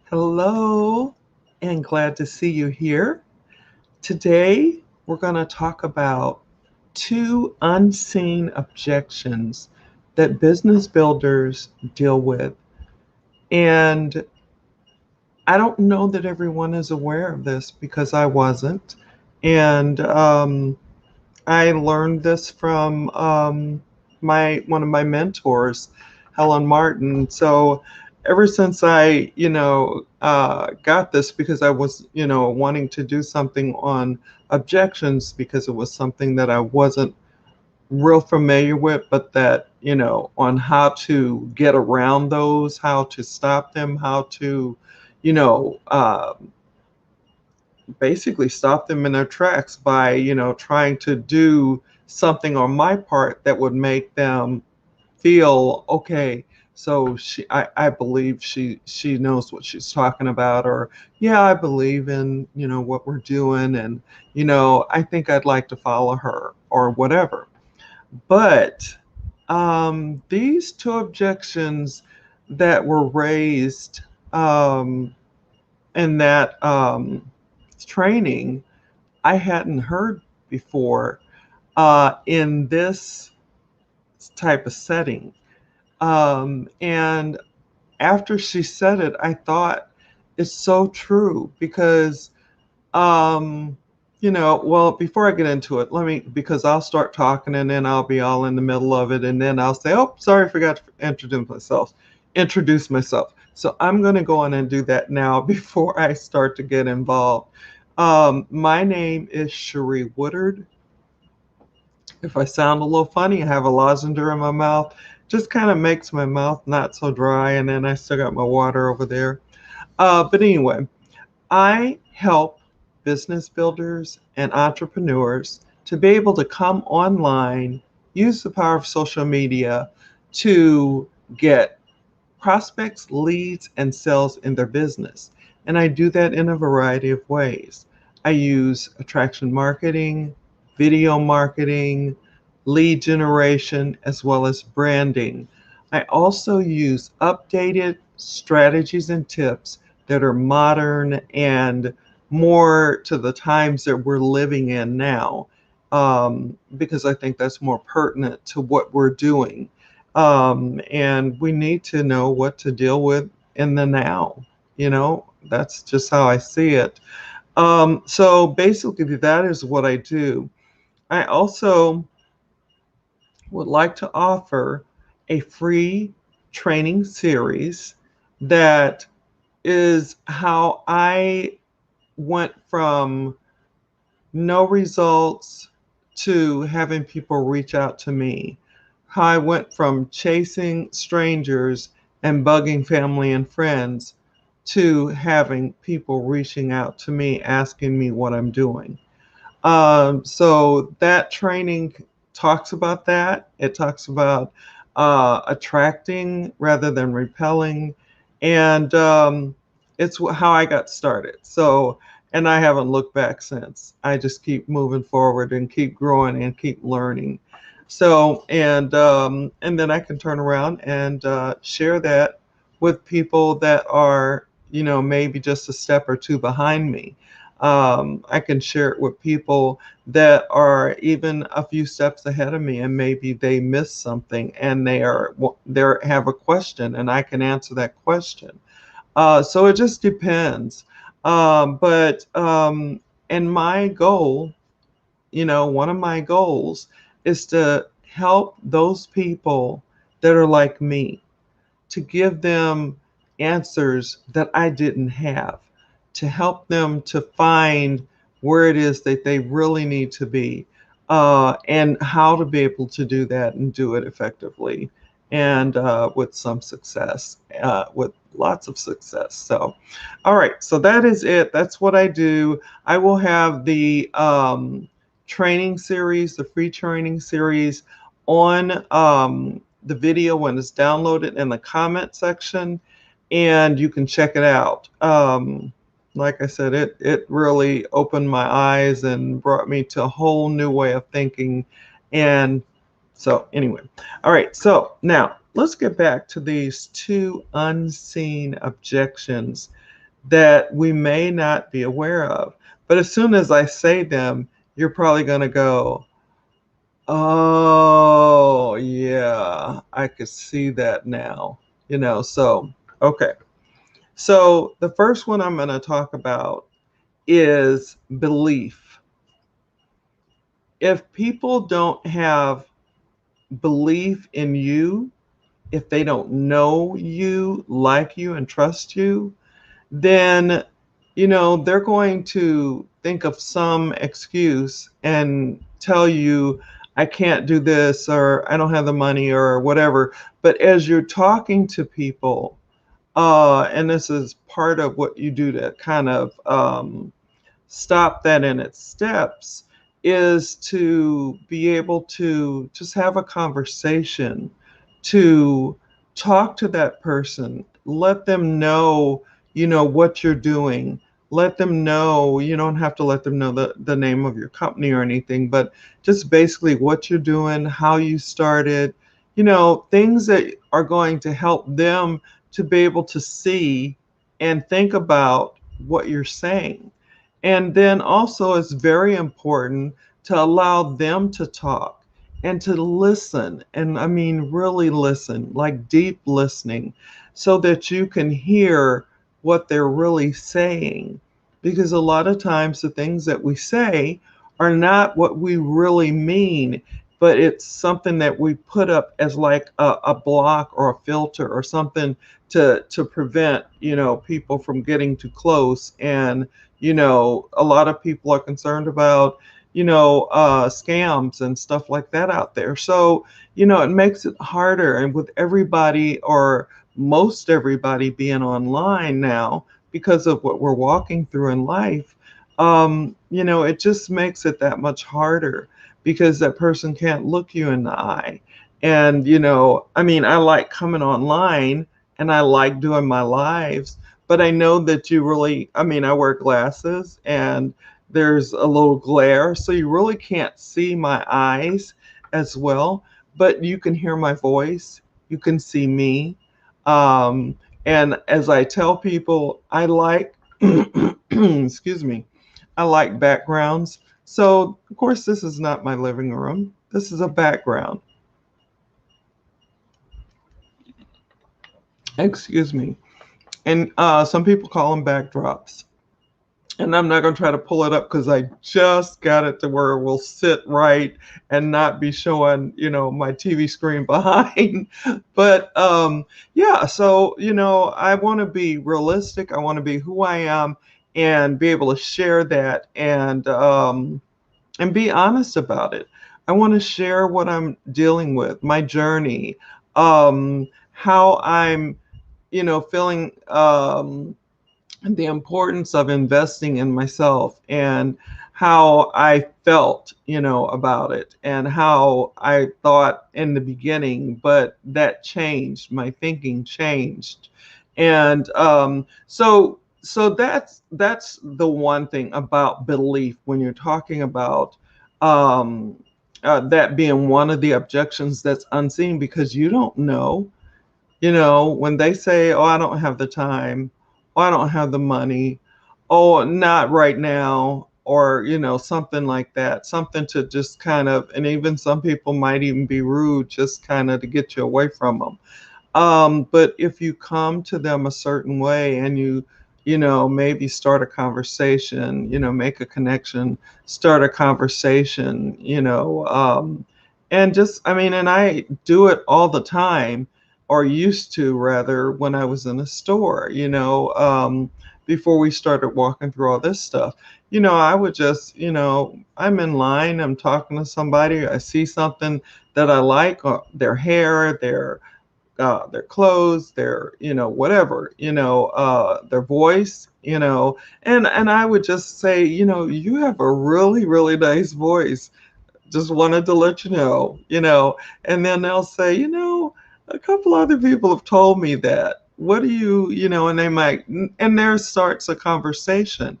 Hello, and glad to see you here. Today, we're going to talk about two unseen objections that business builders deal with. And I don't know that everyone is aware of this because I wasn't. And I learned this from my one of my mentors, Helen Martin. So ever since I, got this because I was, wanting to do something on objections because it was something that I wasn't real familiar with, but that, on how to get around those, how to stop them, how to, you know, uh, basically stop them in their tracks by, trying to do something on my part that would make them feel okay. So I believe she knows what she's talking about, or yeah, I believe in, what we're doing, and, I think I'd like to follow her or whatever. But these two objections that were raised in that training, I hadn't heard before in this type of setting. And after she said it, I thought it's so true because, um, well, before I get into it, because I'll start talking and then I'll be all in the middle of it. And then I'll say, oh, sorry, I forgot to introduce myself. So I'm going to go on and do that now before I start to get involved. My name is Cherie Woodard. If I sound a little funny, I have a lozenge in my mouth. Just kind of makes my mouth not so dry, and then I still got my water over there. But anyway, I help business builders and entrepreneurs to be able to come online, use the power of social media to get prospects, leads, and sales in their business. And I do that in a variety of ways. I use attraction marketing, video marketing, lead generation, as well as branding. I also use updated strategies and tips that are modern and more to the times that we're living in now, because I think that's more pertinent to what we're doing. And we need to know what to deal with in the now. That's just how I see it. So basically, that is what I do. I also would like to offer a free training series that is how I went from no results to having people reach out to me. How I went from chasing strangers and bugging family and friends to having people reaching out to me asking me what I'm doing. So that training talks about that. It talks about attracting rather than repelling, and it's how I got started. So, and I haven't looked back since. I just keep moving forward and keep growing and keep learning. So, and then I can turn around and share that with people that are, maybe just a step or two behind me. I can share it with people that are even a few steps ahead of me, and maybe they missed something and they have a question, and I can answer that question. So it just depends. But and my goal, one of my goals is to help those people that are like me, to give them answers that I didn't have, to help them to find where it is that they really need to be, and how to be able to do that and do it effectively and with some success, with lots of success. So, all right, so that is it. That's what I do. I will have the training series, the free training series, on the video when it's downloaded in the comment section, and you can check it out. Like I said, it really opened my eyes and brought me to a whole new way of thinking. And so anyway, all right, so now let's get back to these two unseen objections that we may not be aware of. But as soon as I say them, you're probably going to go, oh, yeah, I could see that now. So, okay. So the first one I'm going to talk about is belief. If people don't have belief in you, if they don't know you, like you, and trust you, then they're going to think of some excuse and tell you, I can't do this, or I don't have the money, or whatever. But as you're talking to people, and this is part of what you do to kind of stop that in its steps, is to be able to just have a conversation, to talk to that person, let them know, what you're doing. Let them know, you don't have to let them know the name of your company or anything, but just basically what you're doing, how you started, things that are going to help them to be able to see and think about what you're saying. And then also, it's very important to allow them to talk and to listen. And I mean, really listen, like deep listening, so that you can hear what they're really saying. Because a lot of times the things that we say are not what we really mean, but it's something that we put up as like a block or a filter or something to prevent, people from getting too close. And a lot of people are concerned about, scams and stuff like that out there. So, it makes it harder. And with everybody, or most everybody, being online now because of what we're walking through in life, it just makes it that much harder, because that person can't look you in the eye. And, I mean, I like coming online and I like doing my lives, but I know that you really, I mean, I wear glasses and there's a little glare, so you really can't see my eyes as well, but you can hear my voice, you can see me. Um, and as I tell people, I like, excuse me, I like backgrounds. So, of course, this is not my living room. This is a background. Excuse me. And some people call them backdrops. And I'm not going to try to pull it up because I just got it to where it will sit right and not be showing, my TV screen behind. But yeah, so, I want to be realistic. I want to be who I am and be able to share that, and be honest about it. I want to share what I'm dealing with, my journey, how I'm, feeling, the importance of investing in myself, and how I felt, about it, and how I thought in the beginning, but that changed. My thinking changed. And so that's the one thing about belief when you're talking about, that being one of the objections that's unseen, because you don't know. When they say, oh, I don't have the time, oh, I don't have the money, oh, not right now, or, something like that, something to just kind of, and even some people might even be rude, just kind of to get you away from them. But if you come to them a certain way and maybe start a conversation, make a connection, start a conversation, and just, I mean, and I do it all the time, or used to rather, when I was in a store, before we started walking through all this stuff. I would just, I'm in line, I'm talking to somebody, I see something that I like, or their hair, their clothes, their, whatever, their voice, and I would just say, you have a really, really nice voice. Just wanted to let you know, and then they'll say, a couple other people have told me that. What do you, and they might, and there starts a conversation.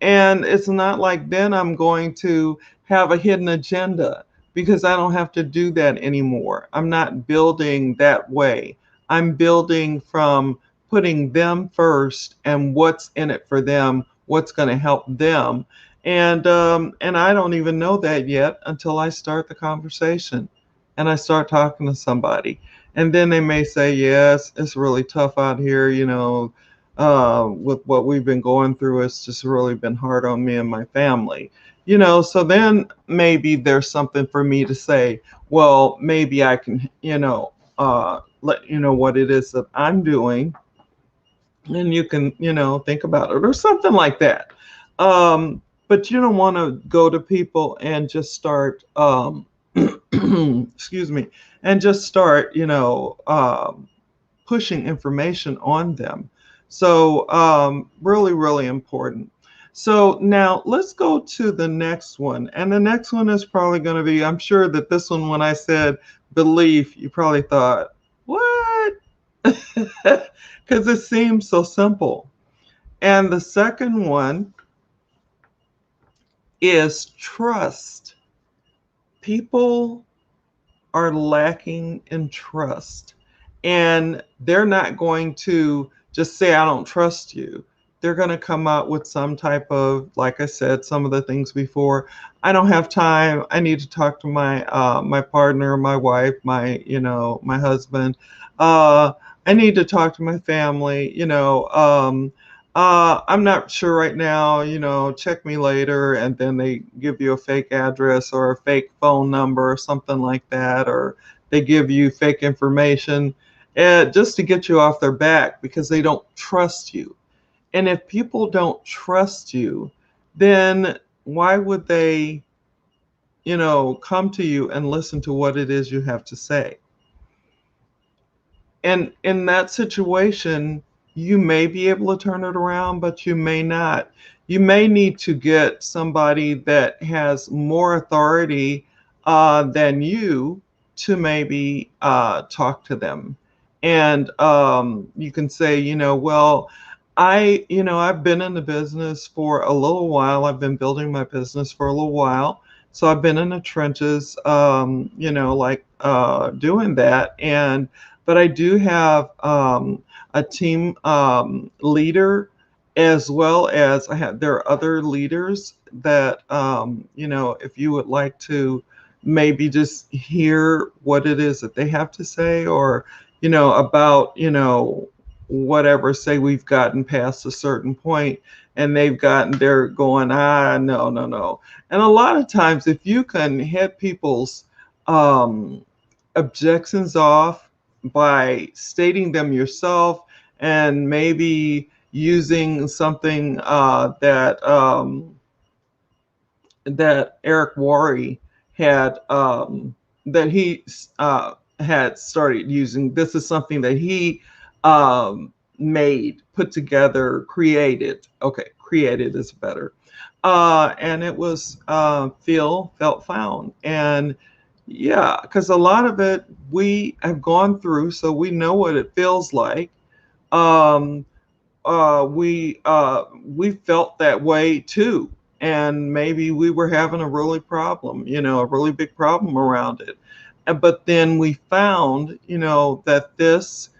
And it's not like then I'm going to have a hidden agenda, because I don't have to do that anymore. I'm not building that way. I'm building from putting them first and what's in it for them, what's going to help them. And I don't even know that yet until I start the conversation and I start talking to somebody. And then they may say, yes, it's really tough out here, with what we've been going through. It's just really been hard on me and my family. So then maybe there's something for me to say, well, maybe I can, let you know what it is that I'm doing, and you can, think about it or something like that. But you don't want to go to people and just start, excuse me, and just start, pushing information on them. So, really, really important. So now let's go to the next one. And the next one is probably going to be, I'm sure that this one, when I said belief, you probably thought, what? Because it seems so simple. And the second one is trust. People are lacking in trust. And they're not going to just say, I don't trust you. They're going to come out with some type of, like I said, some of the things before. I don't have time. I need to talk to my partner, my wife, my husband. I need to talk to my family. I'm not sure right now. Check me later. And then they give you a fake address or a fake phone number or something like that, or they give you fake information just to get you off their back because they don't trust you. And if people don't trust you, then why would they, come to you and listen to what it is you have to say? And in that situation, you may be able to turn it around, but you may not. You may need to get somebody that has more authority than you to maybe talk to them. And you can say, well, I've been in the business for a little while. I've been building my business for a little while. So I've been in the trenches, doing that. But I do have a team leader, as well as there are other leaders that, if you would like to maybe just hear what it is that they have to say, or, about, whatever, say we've gotten past a certain point and they're going, no, no, no. And a lot of times, if you can head people's objections off by stating them yourself, and maybe using something that Eric Worre had, that he had started using. This is something that he made, put together, created. Okay, created is better. And it was feel, felt, found. And yeah, because a lot of it we have gone through, so we know what it feels like. Um, we felt that way too, and maybe we were having a a really big problem around it. But then we found, that this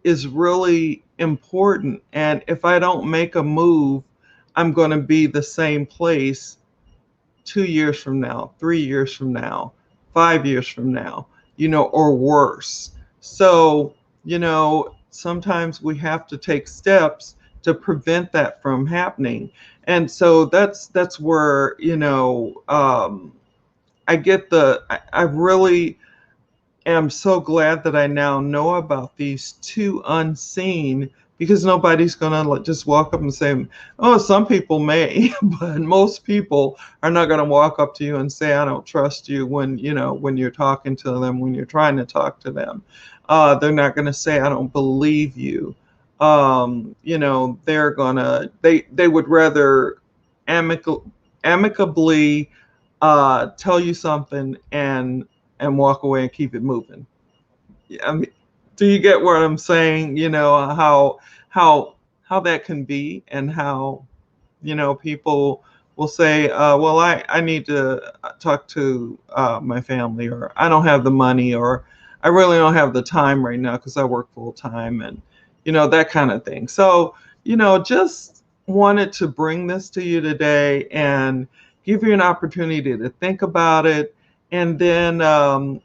is really important, and if I don't make a move, I'm going to be the same place 2 years from now, 3 years from now, 5 years from now, or worse. So, sometimes we have to take steps to prevent that from happening. And so that's where, I really am so glad that I now know about these two unseen, because nobody's going to just walk up and say, oh, some people may, but most people are not going to walk up to you and say, I don't trust you when you're talking to them, when you're trying to talk to them. They're not going to say, I don't believe you. They're going to, they would rather amicably tell you something and walk away and keep it moving. I mean, do you get what I'm saying? How that can be, and how people will say, well, I need to talk to my family, or I don't have the money, or I really don't have the time right now because I work full time, and that kind of thing. So, just wanted to bring this to you today and give you an opportunity to think about it. And then, I'm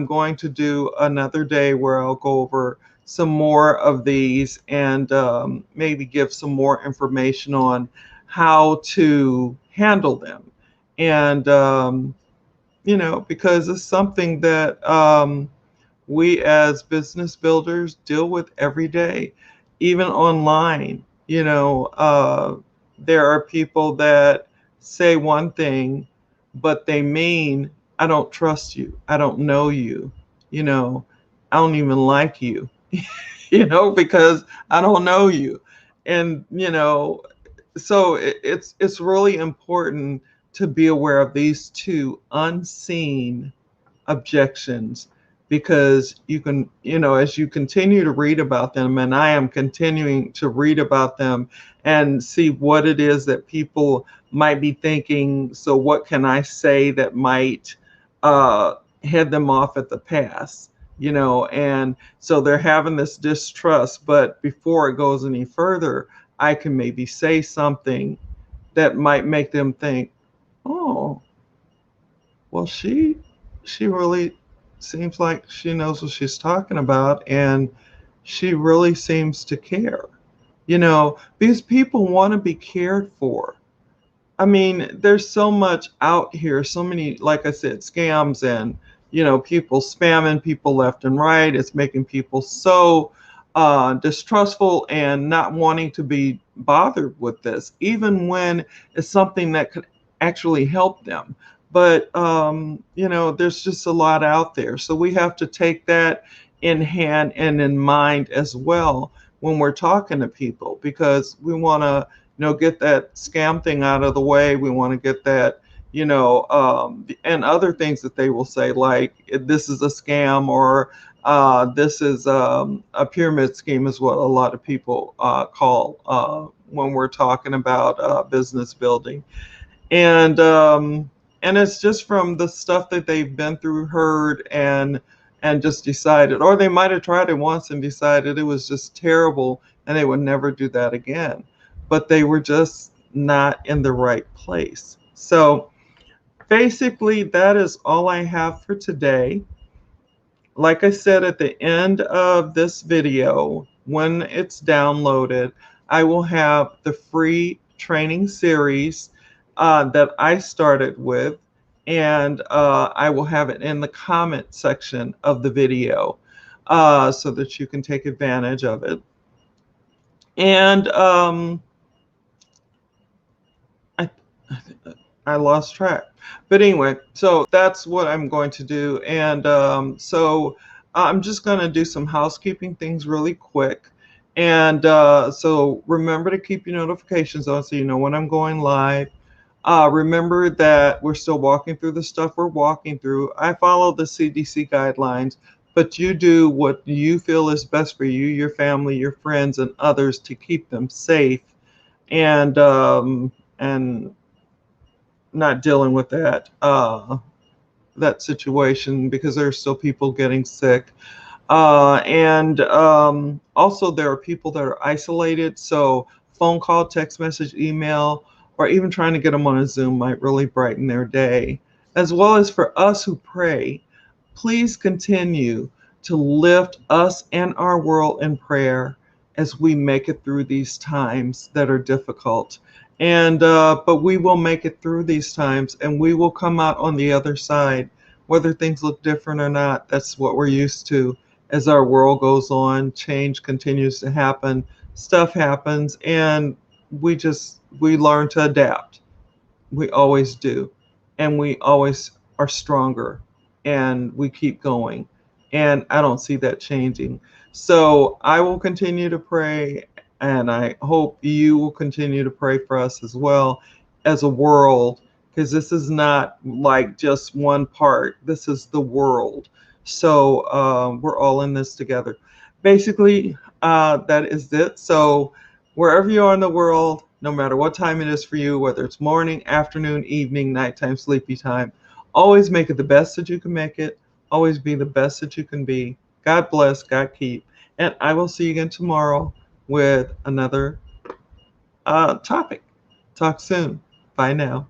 going to do another day where I'll go over some more of these and maybe give some more information on how to handle them. And, because it's something that we as business builders deal with every day, even online. There are people that say one thing, but they mean, I don't trust you. I don't know you. You know, I don't even like you, because I don't know you. And, so it's really important to be aware of these two unseen objections, because you can, as you continue to read about them, and I am continuing to read about them and see what it is that people might be thinking. So what can I say that might head them off at the pass? And so they're having this distrust, but before it goes any further, I can maybe say something that might make them think, oh, well, she really seems like she knows what she's talking about, and she really seems to care. These people want to be cared for. I mean, there's so much out here, so many, like I said, scams and, people spamming people left and right. It's making people so distrustful and not wanting to be bothered with this, even when it's something that could actually help them. But, there's just a lot out there. So we have to take that in hand and in mind as well when we're talking to people, because we want to, get that scam thing out of the way. We want to get that, and other things that they will say, like, this is a scam, or this is a pyramid scheme, is what a lot of people call when we're talking about business building. And it's just from the stuff that they've been through, heard, and just decided, or they might have tried it once and decided it was just terrible and they would never do that again. But they were just not in the right place. So basically, that is all I have for today. Like I said, at the end of this video, when it's downloaded, I will have the free training series that I started with, and I will have it in the comment section of the video so that you can take advantage of it. And I lost track. But anyway, so that's what I'm going to do. And so I'm just going to do some housekeeping things really quick. And so remember to keep your notifications on so you know when I'm going live. Remember that we're still walking through the stuff we're walking through. I follow the CDC guidelines, but you do what you feel is best for you, your family, your friends, and others to keep them safe, and not dealing with that situation, because there are still people getting sick. And also there are people that are isolated, so phone call, text message, email, or even trying to get them on a Zoom might really brighten their day. As well as for us who pray, please continue to lift us and our world in prayer as we make it through these times that are difficult. And but we will make it through these times, and we will come out on the other side. Whether things look different or not, that's what we're used to. As our world goes on, change continues to happen, stuff happens, and we learn to adapt. We always do. And we always are stronger, and we keep going. And I don't see that changing. So I will continue to pray, and I hope you will continue to pray for us as well as a world, because this is not like just one part. This is the world. So we're all in this together. Basically, that is it. So wherever you are in the world, no matter what time it is for you, whether it's morning, afternoon, evening, nighttime, sleepy time, always make it the best that you can make it. Always be the best that you can be. God bless, God keep. And I will see you again tomorrow with another topic. Talk soon. Bye now.